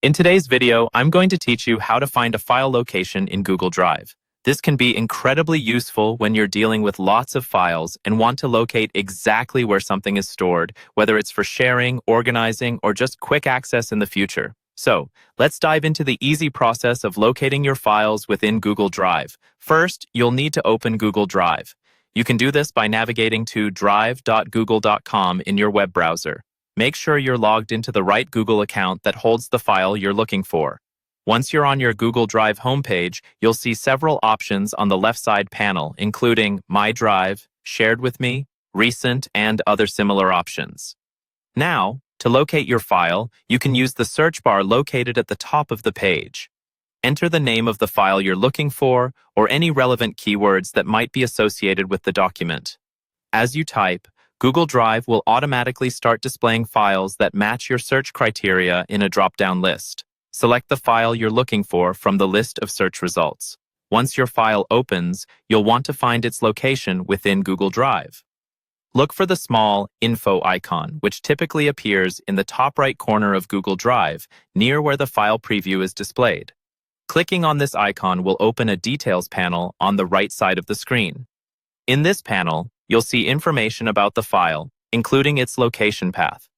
In today's video, I'm going to teach you how to find a file location in Google Drive. This can be incredibly useful when you're dealing with lots of files and want to locate exactly where something is stored, whether it's for sharing, organizing, or just quick access in the future. So, let's dive into the easy process of locating your files within Google Drive. First, you'll need to open Google Drive. You can do this by navigating to drive.google.com in your web browser. Make sure you're logged into the right Google account that holds the file you're looking for. Once you're on your Google Drive homepage, you'll see several options on the left side panel, including My Drive, Shared with Me, Recent, and other similar options. Now, to locate your file, you can use the search bar located at the top of the page. Enter the name of the file you're looking for or any relevant keywords that might be associated with the document. As you type, Google Drive will automatically start displaying files that match your search criteria in a drop-down list. Select the file you're looking for from the list of search results. Once your file opens, you'll want to find its location within Google Drive. Look for the small info icon, which typically appears in the top right corner of Google Drive, near where the file preview is displayed. Clicking on this icon will open a details panel on the right side of the screen. In this panel, you'll see information about the file, including its location path.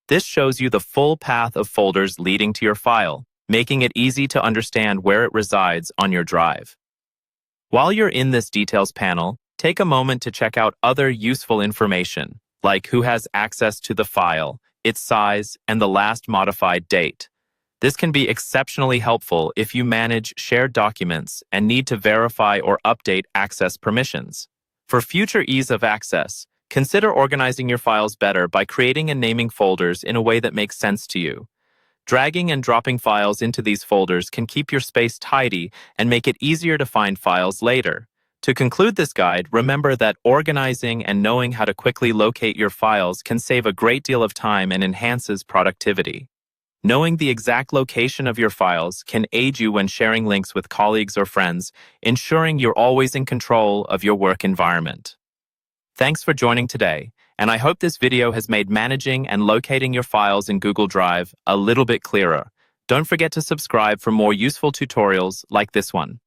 This shows you the full path of folders leading to your file, making it easy to understand where it resides on your drive. While you're in this details panel, take a moment to check out other useful information, like who has access to the file, its size, and the last modified date. This can be exceptionally helpful if you manage shared documents and need to verify or update access permissions. For future ease of access, consider organizing your files better by creating and naming folders in a way that makes sense to you. Dragging and dropping files into these folders can keep your space tidy and make it easier to find files later. To conclude this guide, remember that organizing and knowing how to quickly locate your files can save a great deal of time and enhances productivity. Knowing the exact location of your files can aid you when sharing links with colleagues or friends, ensuring you're always in control of your work environment. Thanks for joining today, and I hope this video has made managing and locating your files in Google Drive a little bit clearer. Don't forget to subscribe for more useful tutorials like this one.